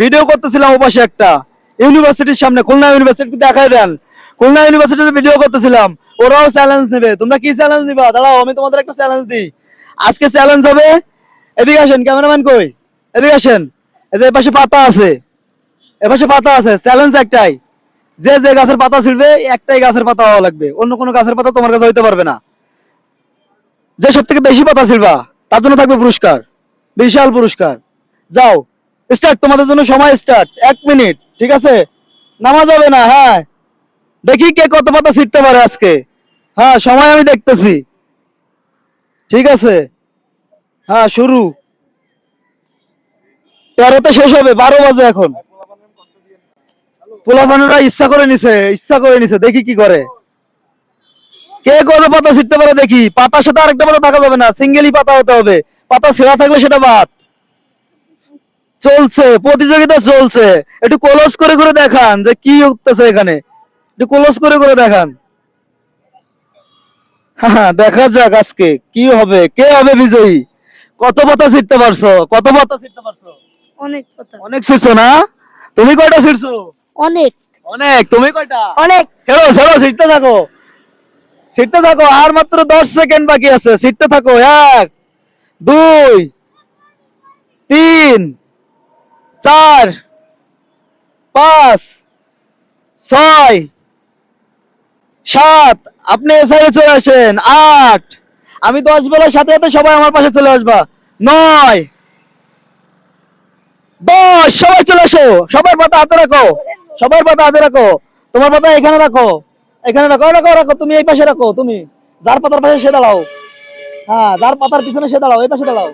Video করতেছিলাম ওপাশে একটা ইউনিভার্সিটির সামনে, খুলনা ইউনিভার্সিটি দেখাই দেন। খুলনা ইউনিভার্সিটিতে ভিডিও করতেছিলাম, ওরাও চ্যালেঞ্জ নেবে। তোমরা কি চ্যালেঞ্জ নিবা? দাঁড়াও আমি তোমাদের একটা চ্যালেঞ্জ দিই। আজকে চ্যালেঞ্জ হবে, এদিকে আসেন, ক্যামেরাম্যান কই, এদিকে আসেন। এই যে এপাশে পাতা আছে, এপাশে পাতা আছে। চ্যালেঞ্জ একটাই, যে যে গাছের পাতা ছিড়বে একটাই গাছের পাতা হওয়া লাগবে, অন্য কোনো গাছের পাতা তোমার কাছে হইতে পারবে না। যে সব থেকে বেশি পাতা ছিড়বা তার জন্য থাকবে পুরস্কার, বিশাল পুরস্কার। যাও স্টার্ট, তোমাদের জন্য সময় স্টার্ট, 1 মিনিট, ঠিক আছে? নামা যাবে না। হ্যাঁ, দেখি কে কত পাতা ছিটতে পারে আজকে। হ্যাঁ, সময় আমি দেখতেছি, ঠিক আছে? হ্যাঁ, শুরু। 13তে শেষ হবে, 12 বাজে এখন। পোলাপানেরা ইচ্ছা করে নিছে, ইচ্ছা করে নিছে, দেখি কি করে, কে কত পাতা ছিটতে পারে দেখি। পাতার সাথে আরেকটা পাতা থাকা যাবে না, সিঙ্গেলই পাতা হতে হবে। পাতা ছেঁড়া থাকলে সেটা বাদ। চলছে প্রতিযোগিতা, চলছে। একটু ক্লোজ করে করে দেখান যে কি উঠতেছে এখানে, একটু ক্লোজ করে করে দেখান। হ্যাঁ, দেখা যাক আজকে কি হবে, কে হবে বিজয়ী। কত পাতা ছিটতে পারছো, কত পাতা ছিটতে পারছো? অনেক কথা। অনেক ছিটছো না? তুমি কয়টা ছিটছো? অনেক অনেক। তুমি কয়টা? অনেক। ছেড়ো ছেড়ো, ছিটতে থাকো, ছিটতে থাকো। আর মাত্র 10 সেকেন্ড বাকি আছে, ছিটতে থাকো। 1 2 3 4 5 6 7। আপনি এ সাইডে চলে আসেন। 8। আমি 10 বলার সাথে সাথে সবাই আমার পাশে চলে আসবা। 9 10। সবাই চলে আসো, সবার পাতা হাতে রাখো, সবার পাতা হাতে রাখো। তোমার পাতা এখানে রাখো, এখানে রাখো, রাখো রাখো। তুমি এই পাশে রাখো, তুমি যার পাতার পাশে সে দাঁড়াও। হ্যাঁ, যার পাতার পিছনে সে দাঁড়াও, এই পাশে দাঁড়াও।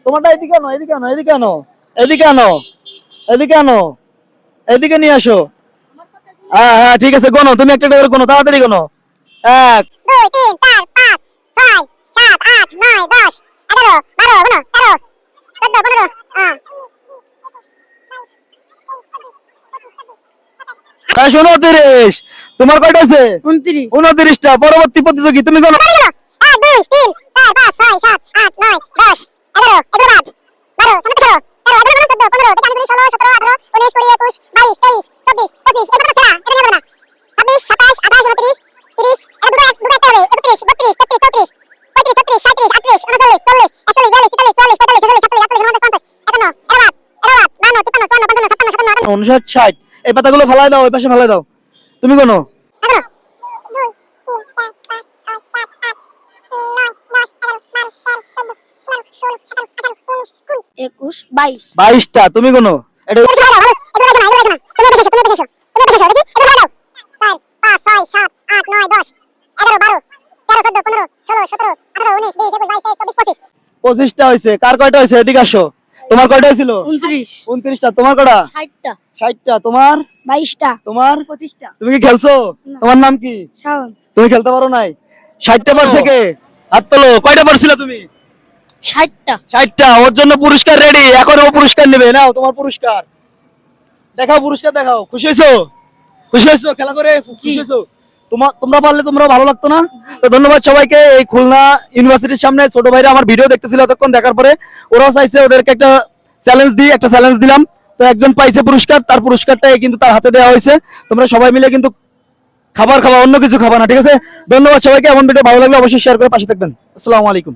তোমারটা এদিকে আনো, এদিকে আনো, এদিকে আনো, এদিকে আনো, এদিকে আনো, এদিকে নিয়ে আসো। হ্যাঁ হ্যাঁ, ঠিক আছে, গোনো, তুমি একটা একটা করে গোনো, তাড়াতাড়ি গোনো। 1 2 3 4 5 6 7 8 9 10 11 12 13 14 15 29। তোমার কয়টা আছে? 29 29টা। পরবর্তী প্রতিযোগী তুমি গোনো। 1 2 3 4 5 6 7 8 9 10 11 12 12 13 14 15 16 17 18 19 20 21 22 23 24 25 এটা ছেড়া, এটা নেব না। 26 27 28 29 30 এটা দুটো একটা হবে। 31 32 33 34 35 36 37 38 39 40 41 42 43 44 45 46 47 48 49 50 51 52 53 54 55 56 57 59 60। এই পাতাগুলো ফালাই দাও, ওই পাশে ফালাই দাও। তুমি গোনো। 21 22 22টা। তুমি গোনো। এটা 25টা হয়েছে। কার কয়টা হয়েছে? এদিকে আসো। তোমার কয়টা হয়েছিল? 29টা। তোমার কয়টা? 60টা 60টা। তোমার? 22টা তোমার? 25টা তুমি কি খেলছো? না। তোমার নাম কি? শাওন তুমি খেলতে পারো নাই? 60টা পারছে কে? হাত তোলো। কয়টা পারছিলে তুমি? 60টা 60টা। ওর জন্য পুরস্কার রেডি, এখন ও পুরস্কার নেবে। নাও তোমার পুরস্কার দেখাও, পুরস্কার দেখাও। খুশি হয়েছো? খুশি হয়েছো খেলা করে? খুশি হয়েছো? তোমরা পারলে তোমরা ভালো লাগতো না? তো ধন্যবাদ সবাইকে। এই খুলনা ইউনিভার্সিটির সামনে ছোট ভাইরা আমার ভিডিও দেখতেছিল এতক্ষণ, দেখার পরে ওরাও চাইছে ওদেরকে একটা চ্যালেঞ্জ দিই, একটা চ্যালেঞ্জ দিলাম। তো একজন পাইছে পুরস্কার, তার পুরস্কারটাই কিন্তু তার হাতে দেওয়া হয়েছে। তোমরা সবাই মিলে কিন্তু খাবার খাওয়া, অন্য কিছু খাবা না, ঠিক আছে? ধন্যবাদ সবাইকে। এমন ভিডিও ভালো লাগলে অবশ্যই শেয়ার করে পাশে থাকবেন। আসসালামু আলাইকুম।